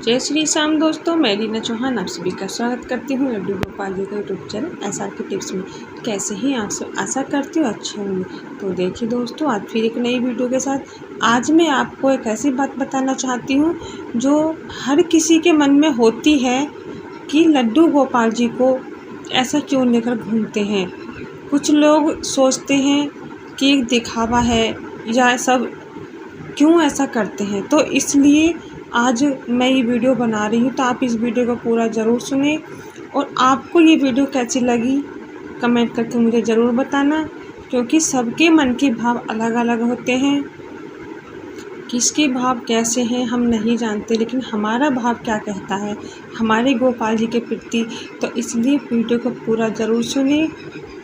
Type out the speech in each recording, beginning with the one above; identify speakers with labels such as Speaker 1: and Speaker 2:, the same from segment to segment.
Speaker 1: जय श्री श्याम दोस्तों, मैं रीना चौहान आप सभी का स्वागत करती हूँ लड्डू गोपाल जी का यूट्यूब चैनल एसआर के टिप्स में। कैसे हैं आप सब? आशा करती हूँ अच्छे होंगे। तो देखिए दोस्तों, आज फिर एक नई वीडियो के साथ आज मैं आपको एक ऐसी बात बताना चाहती हूँ जो हर किसी के मन में होती है कि लड्डू गोपाल जी को ऐसा क्यों लेकर घूमते हैं। कुछ लोग सोचते हैं कि एक दिखावा है या सब क्यों ऐसा करते हैं। तो इसलिए आज मैं ये वीडियो बना रही हूँ, तो आप इस वीडियो को पूरा ज़रूर सुने और आपको ये वीडियो कैसी लगी कमेंट करके मुझे ज़रूर बताना, क्योंकि सबके मन के भाव अलग अलग होते हैं। किसके भाव कैसे हैं हम नहीं जानते, लेकिन हमारा भाव क्या कहता है हमारे गोपाल जी के प्रति। तो इसलिए वीडियो को पूरा ज़रूर सुने।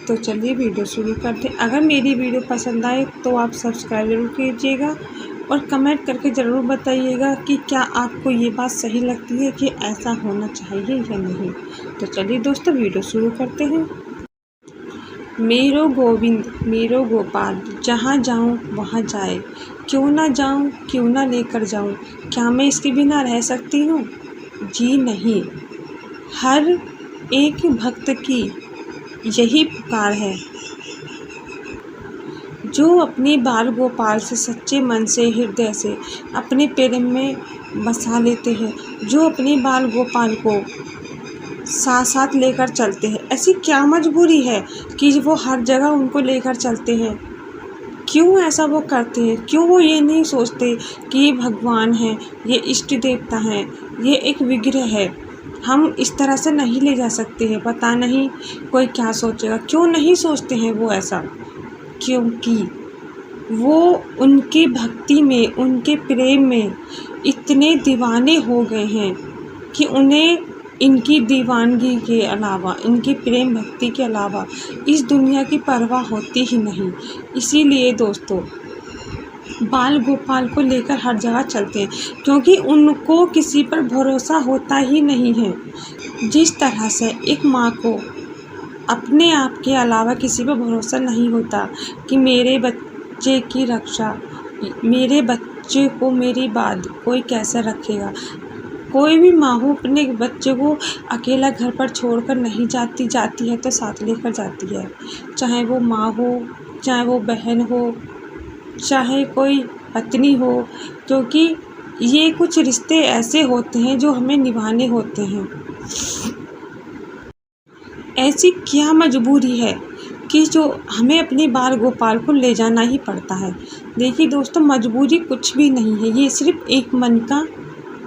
Speaker 1: तो चलिए वीडियो शुरू करते हैं। अगर मेरी वीडियो पसंद आए तो आप सब्सक्राइब जरूर कीजिएगा और कमेंट करके ज़रूर बताइएगा कि क्या आपको ये बात सही लगती है कि ऐसा होना चाहिए या नहीं। तो चलिए दोस्तों वीडियो शुरू करते हैं। मेरो गोविंद मेरो गोपाल, जहाँ जाऊँ वहाँ जाए, क्यों ना जाऊँ क्यों ना लेकर जाऊँ, क्या मैं इसके बिना रह सकती हूँ? जी नहीं। हर एक भक्त की यही पुकार है जो अपने बाल गोपाल से सच्चे मन से हृदय से अपने प्रेम में बसा लेते हैं, जो अपने बाल गोपाल को साथ साथ लेकर चलते हैं। ऐसी क्या मजबूरी है कि वो हर जगह उनको लेकर चलते हैं? क्यों ऐसा वो करते हैं? क्यों वो ये नहीं सोचते कि ये भगवान है, ये इष्ट देवता हैं, ये एक विग्रह है, हम इस तरह से नहीं ले जा सकते हैं। पता नहीं कोई क्या सोचेगा। क्यों नहीं सोचते हैं वो ऐसा? क्योंकि वो उनकी भक्ति में, उनके प्रेम में इतने दीवाने हो गए हैं कि उन्हें इनकी दीवानगी के अलावा, इनकी प्रेम भक्ति के अलावा इस दुनिया की परवाह होती ही नहीं। इसीलिए दोस्तों बाल गोपाल को लेकर हर जगह चलते हैं, क्योंकि उनको किसी पर भरोसा होता ही नहीं है। जिस तरह से एक माँ को अपने आप के अलावा किसी पर भरोसा नहीं होता कि मेरे बच्चे की रक्षा, मेरे बच्चे को मेरी बात कोई कैसे रखेगा। कोई भी माँ हो अपने बच्चे को अकेला घर पर छोड़कर नहीं जाती है तो साथ लेकर जाती है, चाहे वो माँ हो, चाहे वो बहन हो, चाहे कोई पत्नी हो, क्योंकि ये कुछ रिश्ते ऐसे होते हैं जो हमें निभाने होते हैं। ऐसी क्या मजबूरी है कि जो हमें अपने बाल गोपाल को ले जाना ही पड़ता है। देखिए दोस्तों, मजबूरी कुछ भी नहीं है, ये सिर्फ एक मन का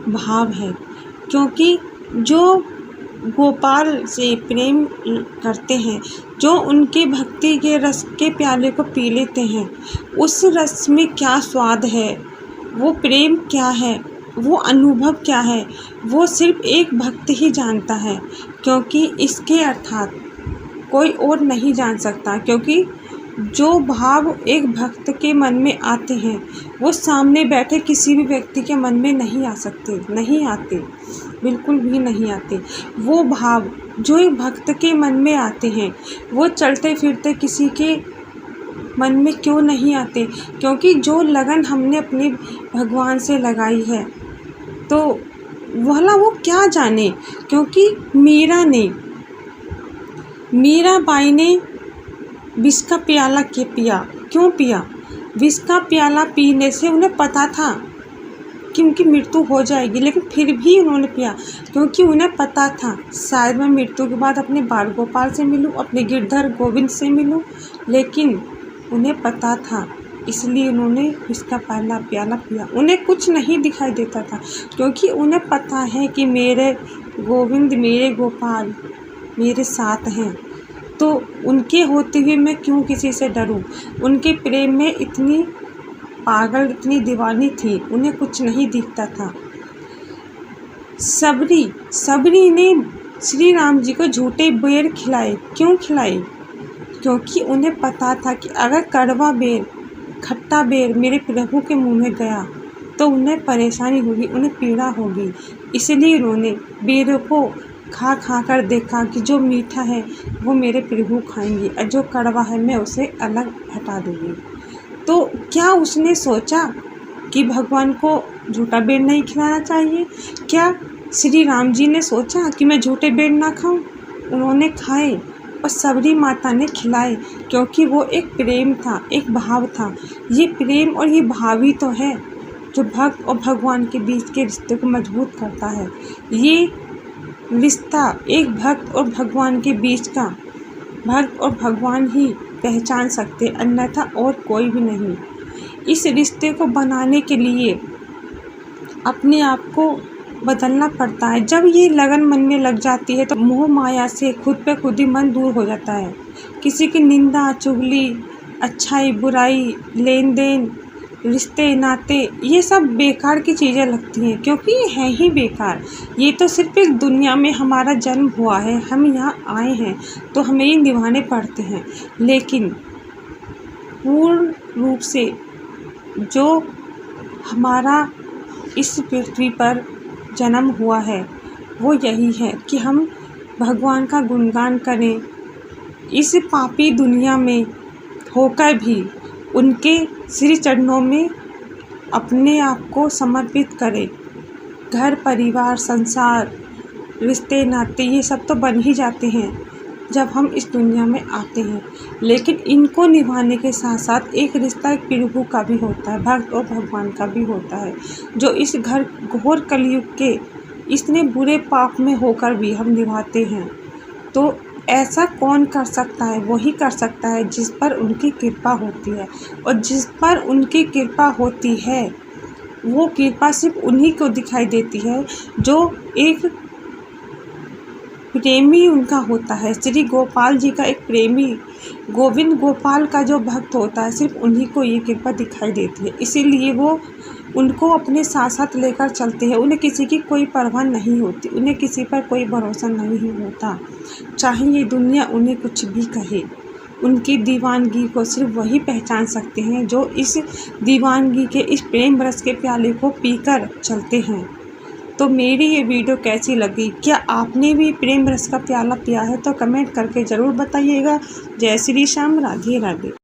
Speaker 1: भाव है। क्योंकि जो गोपाल से प्रेम करते हैं, जो उनके भक्ति के रस के प्याले को पी लेते हैं, उस रस में क्या स्वाद है, वो प्रेम क्या है, वो अनुभव क्या है, वो सिर्फ एक भक्त ही जानता है। क्योंकि इसके अर्थात कोई और नहीं जान सकता। क्योंकि जो भाव एक भक्त के मन में आते हैं वो सामने बैठे किसी भी व्यक्ति के मन में नहीं आ सकते, नहीं आते, बिल्कुल भी नहीं आते। वो भाव जो एक भक्त के मन में आते हैं वो चलते फिरते किसी के मन में क्यों नहीं आते? क्योंकि जो लगन हमने अपने भगवान से लगाई है तो भला वो क्या जाने। क्योंकि मीराबाई ने विष का प्याला क्यों पिया? विष का प्याला पीने से उन्हें पता था कि उनकी मृत्यु हो जाएगी, लेकिन फिर भी उन्होंने पिया, क्योंकि उन्हें पता था शायद मैं मृत्यु के बाद अपने बाल गोपाल से मिलूं, अपने गिरधर गोविंद से मिलूं। लेकिन उन्हें पता था, इसलिए उन्होंने इसका पहला प्याला पिया। उन्हें कुछ नहीं दिखाई देता था, क्योंकि उन्हें पता है कि मेरे गोविंद, मेरे गोपाल मेरे साथ हैं। तो उनके होते हुए मैं क्यों किसी से डरूं? उनके प्रेम में इतनी पागल, इतनी दीवानी थी, उन्हें कुछ नहीं दिखता था। सबरी ने श्री राम जी को झूठे बेर खिलाए। क्यों खिलाए? क्योंकि उन्हें पता था कि अगर कड़वा बेर, खट्टा बेर मेरे प्रभु के मुंह में गया तो उन्हें परेशानी होगी, उन्हें पीड़ा होगी। इसलिए उन्होंने बेरों को खा कर देखा कि जो मीठा है वो मेरे प्रभु खाएंगे और जो कड़वा है मैं उसे अलग हटा दूँगी। तो क्या उसने सोचा कि भगवान को झूठा बेर नहीं खिलाना चाहिए। क्या श्री राम जी ने सोचा कि मैं झूठे बेर ना खाऊं? उन्होंने खाए और सबरी माता ने खिलाए, क्योंकि वो एक प्रेम था, एक भाव था। ये प्रेम और ये भाव ही तो है जो भक्त और भगवान के बीच के रिश्ते को मजबूत करता है। ये रिश्ता एक भक्त और भगवान के बीच का भक्त और भगवान ही पहचान सकते, अन्यथा और कोई भी नहीं। इस रिश्ते को बनाने के लिए अपने आप को बदलना पड़ता है। जब ये लगन मन में लग जाती है तो मोह माया से खुद पे खुद ही मन दूर हो जाता है। किसी की निंदा, चुगली, अच्छाई, बुराई, लेन देन, रिश्ते, नाते, ये सब बेकार की चीज़ें लगती हैं, क्योंकि ये हैं ही बेकार। ये तो सिर्फ एक दुनिया में हमारा जन्म हुआ है, हम यहाँ आए हैं तो हमें ये निभाने पड़ते हैं। लेकिन पूर्ण रूप से जो हमारा इस पृथ्वी पर जन्म हुआ है वो यही है कि हम भगवान का गुणगान करें, इस पापी दुनिया में होकर भी उनके श्री चरणों में अपने आप को समर्पित करें। घर परिवार, संसार, रिश्ते, नाते, ये सब तो बन ही जाते हैं जब हम इस दुनिया में आते हैं। लेकिन इनको निभाने के साथ साथ एक रिश्ता एक प्रभु का भी होता है, भक्त और भगवान का भी होता है, जो इस घोर कलयुग के इतने बुरे पाप में होकर भी हम निभाते हैं। तो ऐसा कौन कर सकता है? वही कर सकता है जिस पर उनकी कृपा होती है, और जिस पर उनकी कृपा होती है वो कृपा सिर्फ उन्हीं को दिखाई देती है जो एक प्रेमी उनका होता है। श्री गोपाल जी का एक प्रेमी, गोविंद गोपाल का जो भक्त होता है, सिर्फ उन्हीं को ये कृपा दिखाई देती है। इसीलिए वो उनको अपने साथ साथ लेकर चलते हैं। उन्हें किसी की कोई परवाह नहीं होती, उन्हें किसी पर कोई भरोसा नहीं होता, चाहे ये दुनिया उन्हें कुछ भी कहे। उनकी दीवानगी को सिर्फ वही पहचान सकते हैं जो इस दीवानगी के, इस प्रेम रस के प्याले को पीकर चलते हैं। तो मेरी ये वीडियो कैसी लगी? क्या आपने भी प्रेम रस का प्याला पिया है? तो कमेंट करके ज़रूर बताइएगा। जय श्री श्याम, राधे राधे।